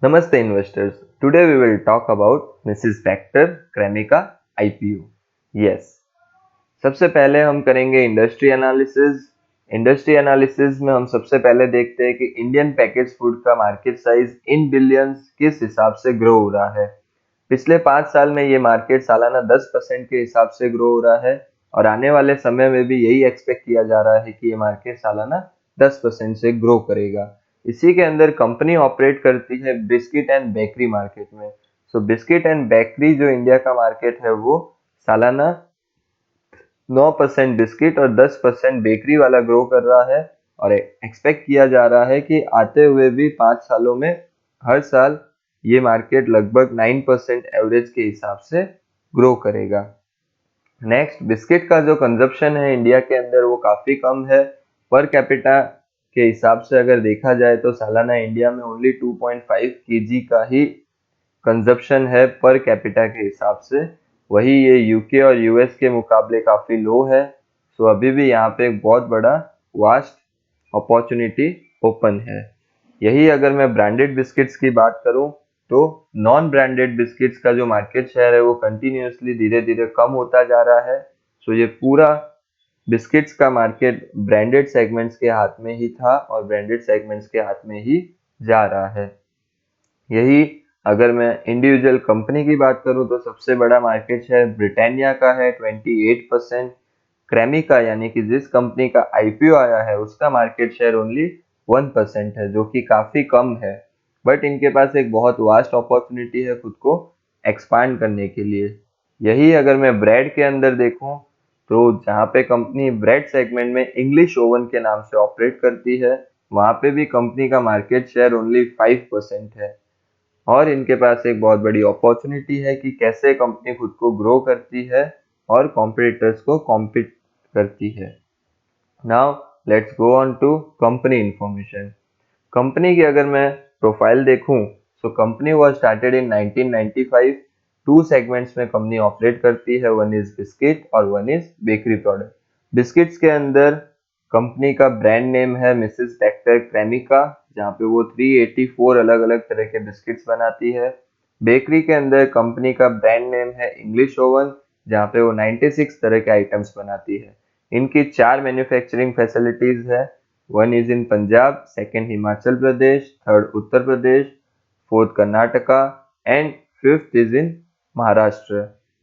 Namaste investors. Today we will talk about Mrs. Bector Cremica IPO. Yes. सबसे पहले हम करेंगे इंडस्ट्री एनालिसिस में हम सबसे पहले देखते हैं कि इंडियन पैकेज फूड का मार्केट साइज इन बिलियंस किस हिसाब से ग्रो हो रहा है। पिछले 5 साल में ये मार्केट सालाना 10% के हिसाब से ग्रो हो रहा है और आने वाले समय में भी यही एक्सपेक्ट किया जा रहा है कि ये मार्केट सालाना 10% से ग्रो करेगा। इसी के अंदर कंपनी ऑपरेट करती है बिस्किट एंड बेकरी मार्केट में। सो बिस्किट एंड बेकरी जो इंडिया का मार्केट है वो सालाना 9% बिस्किट और 10% बेकरी वाला ग्रो कर रहा है और एक्सपेक्ट किया जा रहा है कि आते हुए भी 5 सालों में हर साल ये मार्केट लगभग 9% एवरेज के हिसाब से ग्रो करेगा। नेक्स्ट, बिस्किट का जो कंजप्शन है इंडिया के अंदर वो काफी कम है। पर कैपिटा के हिसाब से अगर देखा जाए तो सालाना इंडिया में ओनली 2.5 केजी का ही कंजप्शन है पर कैपिटा के हिसाब से। वही ये यूके और यूएस के मुकाबले काफी लो है। सो अभी भी यहाँ पे एक बहुत बड़ा वास्ट अपॉर्चुनिटी ओपन है। यही अगर मैं ब्रांडेड बिस्किट्स की बात करूं तो नॉन ब्रांडेड बिस्किट्स का जो मार्केट शेयर है वो कंटिन्यूसली धीरे धीरे कम होता जा रहा है। सो ये पूरा बिस्किट्स का मार्केट ब्रांडेड सेगमेंट्स के हाथ में ही था और ब्रांडेड सेगमेंट्स के हाथ में ही जा रहा है। यही अगर मैं इंडिविजुअल कंपनी की बात करूं तो सबसे बड़ा मार्केट शेयर ब्रिटानिया का है 28%। क्रेमिका यानी कि जिस कंपनी का आईपीओ आया है उसका मार्केट शेयर ओनली 1% है, जो कि काफी कम है। बट इनके पास एक बहुत वास्ट अपॉर्चुनिटी है खुद को एक्सपांड करने के लिए। यही अगर मैं ब्रेड के अंदर देखूं तो जहाँ पे कंपनी ब्रेड सेगमेंट में इंग्लिश ओवन के नाम से ऑपरेट करती है वहां पे भी कंपनी का मार्केट शेयर ओनली 5% है। और इनके पास एक बहुत बड़ी अपॉर्चुनिटी है कि कैसे कंपनी खुद को ग्रो करती है और कॉम्पिटिटर्स को कॉम्पीट करती है। Now let's go on to company information. Company की अगर मैं प्रोफाइल देखूं तो company was started in 1995। Two segments में कंपनी ऑपरेट करती है, वन इज बिस्किट और one is bakery product. Biscuits के अंदर कंपनी का ब्रांड नेम है मिसेस बेक्टर क्रेमिका, जहाँ पे वो 384 अलग अलग तरह के बिस्किट्स बनाती है। बेकरी के अंदर कंपनी का ब्रांड नेम है इंग्लिश ओवन, जहाँ पे वो 96 तरह के आइटम्स बनाती है। इनकी 4 मैन्युफैक्चरिंग फैसिलिटीज है। One is in Punjab, second Himachal Pradesh, third Uttar Pradesh, fourth Karnataka and fifth is in Maharashtra.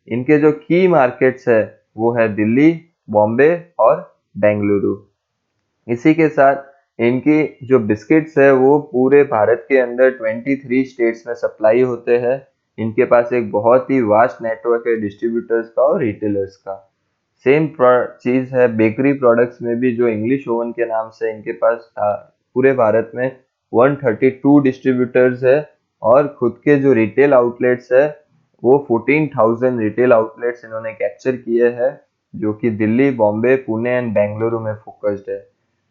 इनके जो की मार्केट्स है वो है दिल्ली, बॉम्बे और बेंगलुरु। इसी के साथ इनकी जो बिस्किट्स है वो पूरे भारत के अंदर 23 स्टेट्स में सप्लाई होते हैं। इनके पास एक बहुत ही वास्ट नेटवर्क है डिस्ट्रीब्यूटर्स का और रिटेलर्स का। सेम चीज है बेकरी प्रोडक्ट्स में भी, जो इंग्लिश ओवन के नाम से इनके पास था। पूरे भारत में 132 डिस्ट्रीब्यूटर्स है और खुद के जो रिटेल आउटलेट्स है वो 14,000 रिटेल आउटलेट्स इन्होंने कैप्चर किए हैं, जो कि दिल्ली, बॉम्बे, पुणे एंड बेंगलुरु में फोकस्ड है।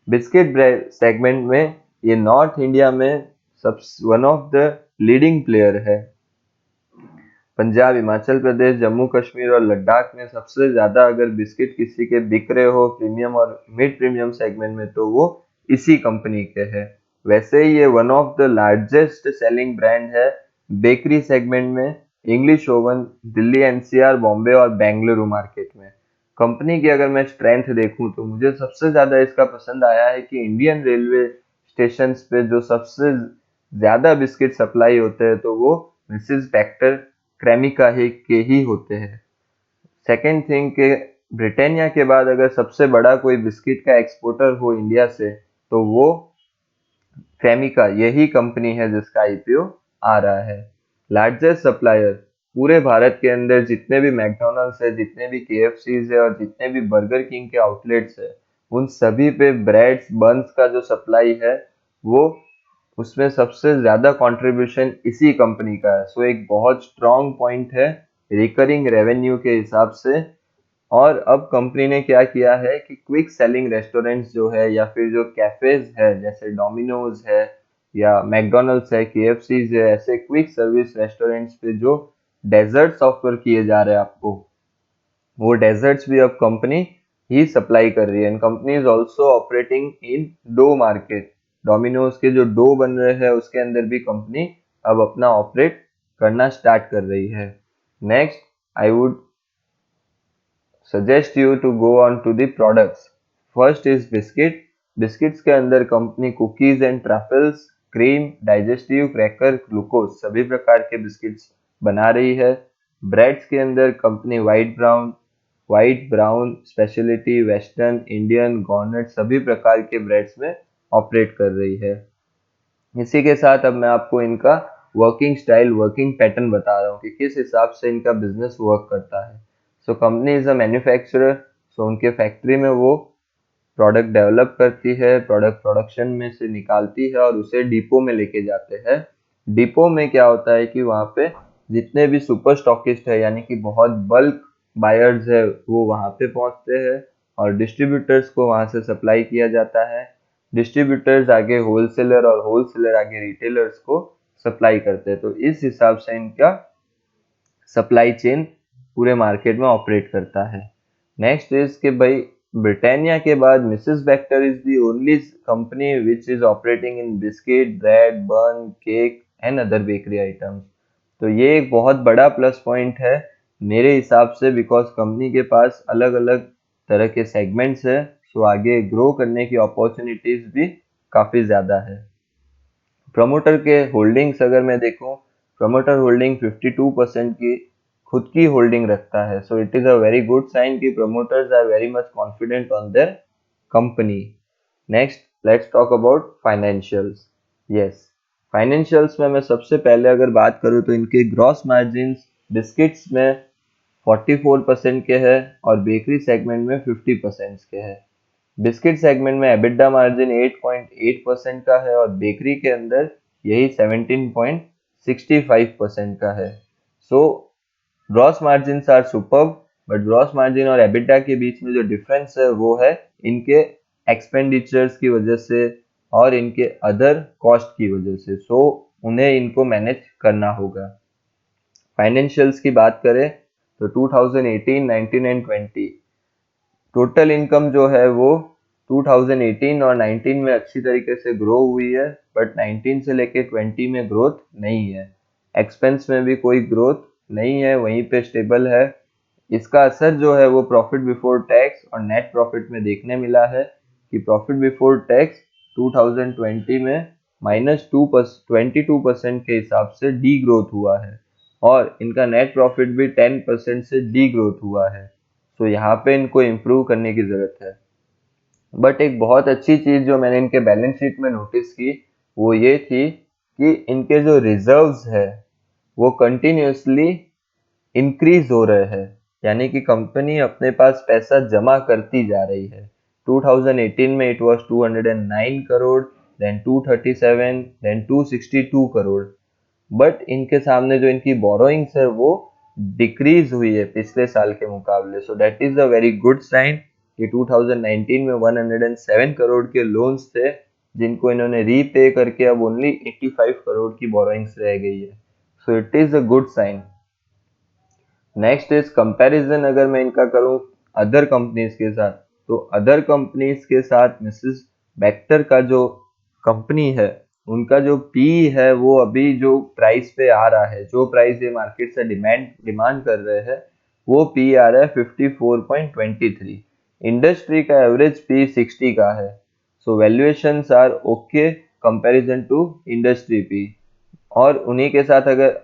बिस्किट सेगमेंट में ये नॉर्थ इंडिया में सब one of the leading player है। पंजाब, हिमाचल प्रदेश, जम्मू कश्मीर और लद्दाख में सबसे ज्यादा अगर बिस्किट किसी के बिक रहे हो प्रीमियम और मिड प्रीमियम सेगमेंट में तो वो इसी कंपनी के है। वैसे ही ये one of the largest selling brand है बेकरी सेगमेंट में English oven Delhi NCR, Bombay और बेंगलुरु मार्केट में। कंपनी की अगर मैं स्ट्रेंथ देखूं तो मुझे सबसे ज्यादा इसका पसंद आया है कि इंडियन रेलवे स्टेशन पे जो सबसे ज्यादा बिस्किट सप्लाई होते हैं तो वो मिसेस बेक्टर क्रेमिका के ही होते हैं। सेकेंड थिंग के ब्रिटानिया के बाद अगर सबसे बड़ा कोई बिस्किट का एक्सपोर्टर हो इंडिया से तो वो क्रेमिका यही कंपनी है जिसका आईपीओ आ रहा है। लार्जेस्ट सप्लायर पूरे भारत के अंदर जितने भी मैकडोनल्ड्स है, जितने भी केएफसीज है और जितने भी बर्गर किंग के आउटलेट्स है, उन सभी पे ब्रेड्स बन्स का जो सप्लाई है वो उसमें सबसे ज्यादा कंट्रीब्यूशन इसी कंपनी का है। सो एक बहुत स्ट्रॉन्ग पॉइंट है रिकरिंग रेवेन्यू के हिसाब से। और अब कंपनी ने क्या किया है कि क्विक सेलिंग रेस्टोरेंट्स जो है या फिर जो कैफेज है जैसे डोमिनोज है या मैकडोनल्ड्स है, केएफसीज है, ऐसे क्विक सर्विस रेस्टोरेंट्स पे जो डेजर्ट्स ऑफर किए जा रहे हैं आपको, वो डेजर्ट्स भी अब कंपनी ही सप्लाई कर रही है। And company is also operating in dough market. Domino's के जो डो बन रहे हैं उसके अंदर भी कंपनी अब अपना ऑपरेट करना स्टार्ट कर रही है। Next I would suggest you to go on to the products. First is biscuit. Biscuits के अंदर company cookies and truffles, cream, digestive, cracker, glucose सभी प्रकार के बिस्किट्स बना रही है। ब्रेड्स के अंदर company white brown, speciality, western, Indian, gourmet सभी प्रकार के ब्रेड्स में ऑपरेट कर रही है। इसी के साथ अब मैं आपको इनका वर्किंग स्टाइल, वर्किंग पैटर्न बता रहा हूँ कि किस हिसाब से इनका बिजनेस वर्क करता है। So company is a manufacturer, so उनके फैक्ट्री में वो प्रोडक्ट डेवलप करती है, प्रोडक्ट प्रोडक्शन में से निकालती है और उसे डिपो में लेके जाते हैं। डिपो में क्या होता है कि वहाँ पे जितने भी सुपर स्टॉकिस्ट है यानी कि बहुत बल्क बायर्स है वो वहाँ पे पहुँचते हैं और डिस्ट्रीब्यूटर्स को वहाँ से सप्लाई किया जाता है। डिस्ट्रीब्यूटर्स आगे होलसेलर और होलसेलर आगे रिटेलर्स को सप्लाई करते हैं। तो इस हिसाब से इनका सप्लाई चेन पूरे मार्केट में ऑपरेट करता है। नेक्स्ट इज कि भाई ब्रिटानिया के बाद Mrs Bector is the only company which is operating in biscuit, bread, bun, cake and other bakery items. तो ये एक बहुत बड़ा प्लस पॉइंट है मेरे हिसाब से, बिकॉज कंपनी के पास अलग अलग तरह के सेगमेंट्स है, सो आगे ग्रो करने की अपॉर्चुनिटीज भी काफी ज्यादा है। प्रमोटर के होल्डिंग्स अगर मैं देखूं, प्रमोटर होल्डिंग 52% की खुद की होल्डिंग रखता है। So it is a very good sign कि promoters are very much confident on their company. Next let's talk about financials. Yes, financials में मैं सबसे पहले अगर बात करूं तो इनके ग्रॉस मार्जिन्स बिस्किट्स में 44% के हैं और बेकरी सेगमेंट में 50% के हैं। बिस्किट सेगमेंट में एबिटा मार्जिन 8.8% का है और बेकरी के अंदर यही 17.65% का है। So gross margin are superb, but gross margin और एबिटा के बीच में जो डिफरेंस है वो है इनके एक्सपेंडिचर्स की वजह से और इनके अदर कॉस्ट की वजह से। सो उन्हें इनको मैनेज करना होगा। फाइनेंशियल्स की बात करें तो 2018, 19 एंड 20 टोटल इनकम जो है वो 2018 और 19 में अच्छी तरीके से ग्रो हुई है, बट 19 से लेके 20 में ग्रोथ नहीं है। एक्सपेंस में भी कोई ग्रोथ नहीं है, वहीं पे स्टेबल है। इसका असर जो है वो प्रॉफिट बिफोर टैक्स और नेट प्रॉफिट में देखने मिला है कि प्रॉफिट बिफोर टैक्स 2020 में -22% के हिसाब से डी ग्रोथ हुआ है और इनका नेट प्रॉफिट भी 10% से डी ग्रोथ हुआ है। तो यहाँ पे इनको इम्प्रूव करने की जरूरत है। बट एक बहुत अच्छी चीज जो मैंने इनके बैलेंस शीट में नोटिस की वो ये थी कि इनके जो रिजर्व्स है वो कंटिन्यूसली इंक्रीज हो रहे हैं, यानी कि कंपनी अपने पास पैसा जमा करती जा रही है। 2018 में it was 209 crore, then 237, then 262 crore. But इनके सामने जो इनकी बोरोइंग्स है वो डिक्रीज हुई है पिछले साल के मुकाबले। So that is a very good sign कि 2019 में 107 करोड़ के लोन्स थे जिनको इन्होंने रीपे करके अब ओनली 85 करोड़ की बोरोइंग्स रह गई है। So it is a good sign. Next is comparison अगर मैं इनका करूं अदर कंपनीज के साथ, तो अदर कंपनीज के साथ मिसेस बेक्टर का जो कंपनी है उनका जो पी है वो अभी जो प्राइस पे आ रहा है, जो प्राइस ये मार्केट से डिमांड कर रहे हैं वो पी आ रहा है 54.23। इंडस्ट्री का एवरेज पी 60 का है। So valuations are okay comparison to industry P. और उन्हीं के साथ अगर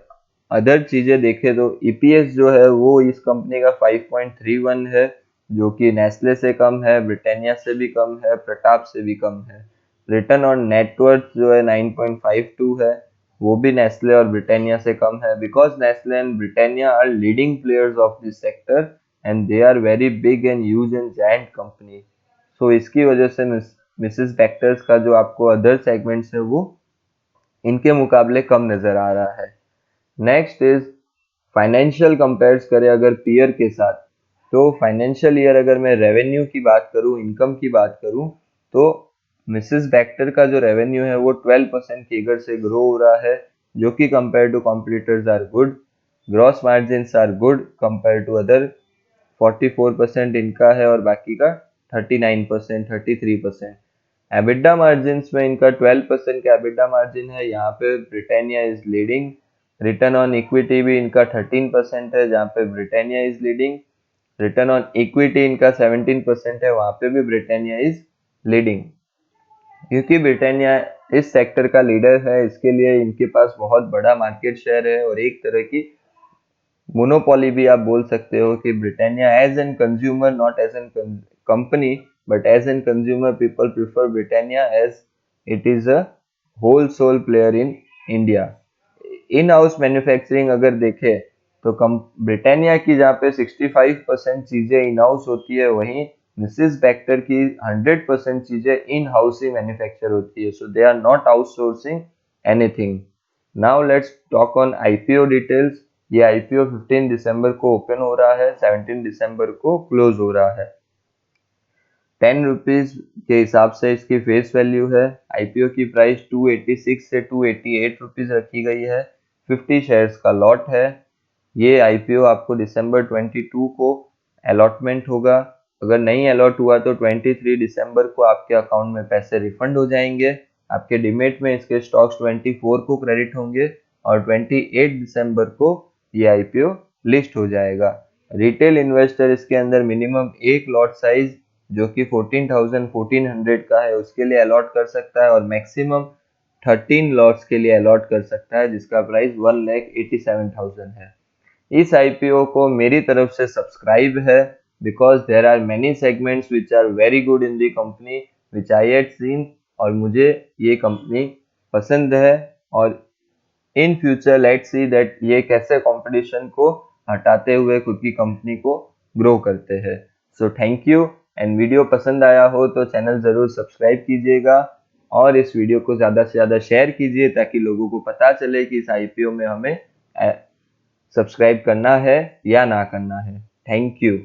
अदर चीजें देखें तो ईपीएस जो है वो इस कंपनी का 5.31 है, जो कि नेस्ले से कम है, ब्रिटानिया से भी कम है, प्रताप से भी कम है। रिटर्न ऑन नेटवर्थ जो है 9.52 है, वो भी नेस्ले और ब्रिटानिया से कम है, because Nestle and Britannia are leading players of this sector and they are very big and huge and giant company. So इसकी वजह से मिसेस बेक्टर्स का जो आपको अदर सेगमेंट्स है वो इनके मुकाबले कम नजर आ रहा है। नेक्स्ट इज फाइनेंशियल कंपेयर्स करें अगर पीयर के साथ, तो फाइनेंशियल ईयर अगर मैं रेवेन्यू की बात करूं, इनकम की बात करूं, तो मिसेस बेक्टर का जो रेवेन्यू है वो 12% कीगर से ग्रो हो रहा है, जो कि compare to competitors are good. Gross margin are good compare to other. 44% इनका है और बाकी का 39%, 33%। एबिटा मार्जिन में इनका 12% का एबिटा मार्जिन है, यहाँ पे Britannia is leading. Return on equity भी इनका 13% है, जहाँ पे Britannia is leading. Return on equity इनका 17% है, वहां पे भी ब्रिटानिया इज लीडिंग। क्योंकि ब्रिटानिया इस सेक्टर का लीडर है, इसके लिए इनके पास बहुत बड़ा मार्केट शेयर है और एक तरह की मोनोपोली भी आप बोल सकते हो कि Britannia as an consumer, not as an company, but as an consumer people prefer Britannia as it is a whole sole player in India. In house manufacturing अगर देखें तो कम ब्रिटानिया की जहाँ पे 65% चीजें इन हाउस होती है, वहीं मिसेस बैक्टर की 100% चीजें इन हाउस ही मैन्युफैक्चर होती है, so they are not outsourcing anything. Now let's talk on IPO details. ये आईपीओ 15 दिसंबर को ओपन हो रहा है, 17 दिसंबर को क्लोज हो रहा है। 10 रुपीज के हिसाब से इसकी फेस वैल्यू है। आईपीओ की प्राइस 286 से 288 रुपीज रखी गई है। 50 शेयर्स का लॉट है। ये आईपीओ आपको दिसंबर 22 को अलॉटमेंट होगा। अगर नहीं अलॉट हुआ तो 23 दिसंबर को आपके अकाउंट में पैसे रिफंड हो जाएंगे। आपके डिमेट में इसके स्टॉक्स 24 को क्रेडिट होंगे और 28 दिसंबर को ये आईपीओ लिस्ट हो जाएगा। रिटेल इन्वेस्टर इसके अंदर मिनिमम एक लॉट साइज जो कि 14,100 का है उसके लिए अलॉट कर सकता है और मैक्सिमम 13 लॉट्स के लिए अलॉट कर सकता है, जिसका प्राइस 1,87,000 है। इस आईपीओ को मेरी तरफ से सब्सक्राइब है because there are many segments which are very good in the company which I had seen, और मुझे ये कंपनी पसंद है। और in future let's see that ये कैसे कंपटीशन को हटाते हुए खुद की कंपनी को ग्रो करते हैं। So thank you. And video पसंद आया हो तो चैनल जरूर सब्सक्राइब कीजिएगा और इस वीडियो को ज़्यादा से ज़्यादा शेयर कीजिए ताकि लोगों को पता चले कि इस आईपीओ में हमें सब्सक्राइब करना है या ना करना है। Thank you.